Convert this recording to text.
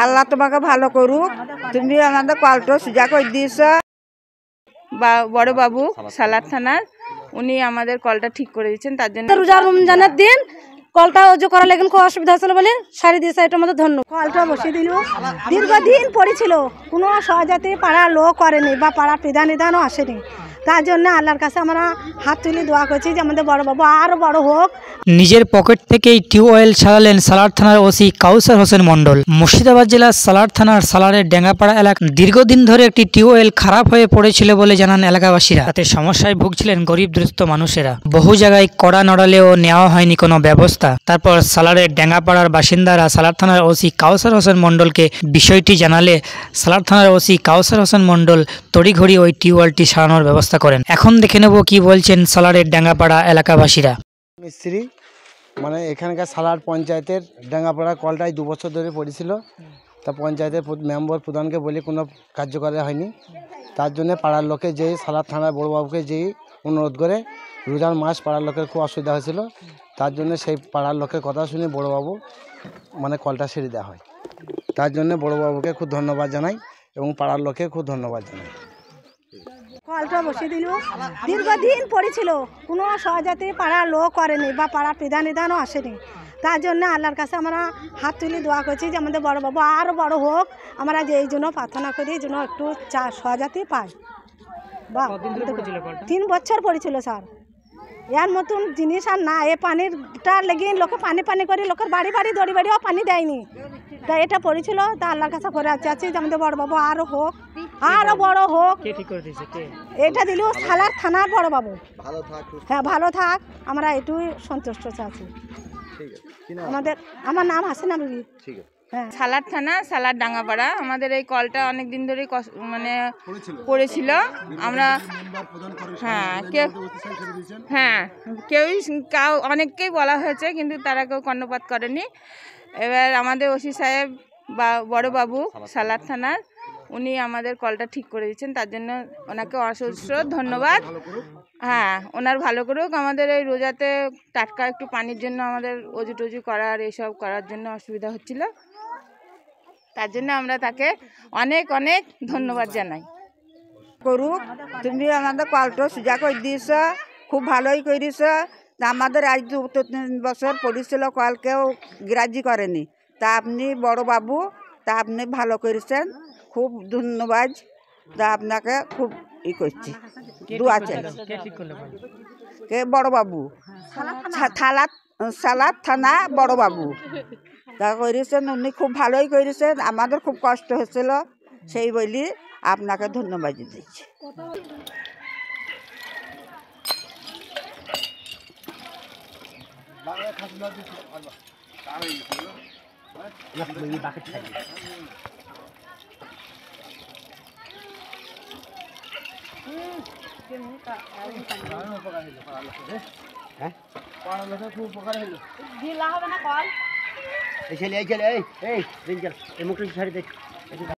আল্লাহ তোমাকে ভালো করুক। তুমি আমাদের কলটা সোজা করে দিয়েছ। বড় বাবু সালার থানার উনি আমাদের কলটা ঠিক করে দিচ্ছেন, তার জন্য রোজা রমজানের দিন কলটা ওজো করা লেগে খুব অসুবিধা হচ্ছিল বলে সারি দিয়েছে, এটা আমাদের ধন্য। কলটা বসিয়ে দিল, দীর্ঘদিন পড়েছিল, কোনো সহজাতি পাড়ার লোক করেনি বা পাড়ার বিধানও আসেনি। তার জন্য আল্লাহর কাছে আমরা হাত তুলে দোয়া করছি যে আমাদের বড় বাবু আরও বড় হোক। নিজের পকেট থেকেই টিউবওয়েল সারালেন সালার থানার ওসি কাউসার হোসেন মণ্ডল। মুর্শিদাবাদ জেলার সালার থানার সালারের ডেঙ্গাপাড়া এলাকা দীর্ঘদিন ধরে একটি টিউবওয়েল খারাপ হয়ে পড়েছিল বলে জানান এলাকাবাসীরা। তাতে সমস্যায় ভুগছিলেন গরিব দুস্থ মানুষেরা। বহু জায়গায় কড়া নড়ালেও নেওয়া হয়নি কোনো ব্যবস্থা। তারপর সালারের ডেঙ্গাপাড়ার বাসিন্দারা সালার থানার ওসি কাউসার হোসেন মণ্ডলকে বিষয়টি জানালে সালার থানার ওসি কাউসার হোসেন মণ্ডল তড়িঘড়ি ওই টিউবওয়েলটি সারানোর ব্যবস্থা করেন। এখন দেখে নেব কি বলছেন সালারের ডেঙ্গাপাড়া এলাকাবাসীরা। মিস্ত্রি মানে এখানকার সালার পঞ্চায়েতের ডেঙ্গাপাড়া কলটাই 2 বছর ধরে পড়েছিল। তা পঞ্চায়েতের মেম্বার প্রধানকে বলে কোনো কার্যকরী হয়নি। তার জন্য পাড়ার লোকে যেই সালার থানার বড়োবাবুকে যেই অনুরোধ করে রোজার মাস পাড়ার লোকের খুব অসুবিধা হয়েছিল। তার জন্য সেই পাড়ার লোকের কথা শুনে বড়োবাবু মানে কলটা সেরে দেওয়া হয়। তার জন্য বড়োবাবুকে খুব ধন্যবাদ জানাই এবং পাড়ার লোকে খুব ধন্যবাদ জানাই। কলটা বসিয়ে দিল, দীর্ঘদিন পড়েছিল, কোনো সহজাতি পাড়ার লোক করেনি বা পাড়ার বিধানও আসেনি। তার জন্য আল্লাহর কাছে আমরা হাত তুলে দোয়া করছি যে আমাদের বড় বাবু আরও বড় হোক। আমরা যে এই জন্য প্রার্থনা করি যেন একটু সহজাতি পাই। বা 3 বছর পড়েছিল স্যার। এর মতন জিনিস আর না, এ পানিরটা লেগে লোকে পানি করে লোকের বাড়ি দড়িও পানি দেয়নি। তা এটা পড়েছিল, তা আল্লাহর কাছে করে আছি যে আমাদের বড় বাবু আরও হোক, আরও বড় হোক। এটা দিল সালার থানার বড় বাবু। হ্যাঁ, ভালো থাক, আমরা এটুই সন্তুষ্ট আছি। আমার নাম হাসিনা বিবি। হ্যাঁ, সালার থানা সালার ডাঙ্গাপাড়া। আমাদের এই কলটা অনেক দিন ধরেই মানে পড়েছিল। আমরা অনেককেই বলা হয়েছে, কিন্তু তারা কেউ কর্ণপাত করেনি। এবার আমাদের ওসি সাহেব বা বড় বাবু সালার থানার উনি আমাদের কলটা ঠিক করে দিচ্ছেন, তার জন্য ওনাকে অসহ্য ধন্যবাদ। হ্যাঁ, ওনার ভালো করুক। আমাদের এই রোজাতে টাটকা একটু পানির জন্য আমাদের অজু টজু করার এসব করার জন্য অসুবিধা হচ্ছিল, তার জন্য আমরা তাকে অনেক অনেক ধন্যবাদ জানাই। করুক, তুমি আমাদের কলটা সোজা করে দিয়েছ, খুব ভালোই করেছ। আমাদের আজ 2-3 বছর পড়েছিল, কল কেউ গ্রাহ্য করেনি। তা আপনি বড় বাবু, তা আপনি ভালো করেছেন, খুব ধন্যবাদ। তা আপনাকে খুব করছি, দোয়া চাই। কে বড় বাবু? সালার থানা বড় বাবু তা করেছেন, উনি খুব ভালোই করেছেন। আমাদের খুব কষ্ট হয়েছিল, সেই বলি আপনাকে ধন্যবাদ দিচ্ছি। এই ছেলে এই মুখটা ছাড়ি দেখ।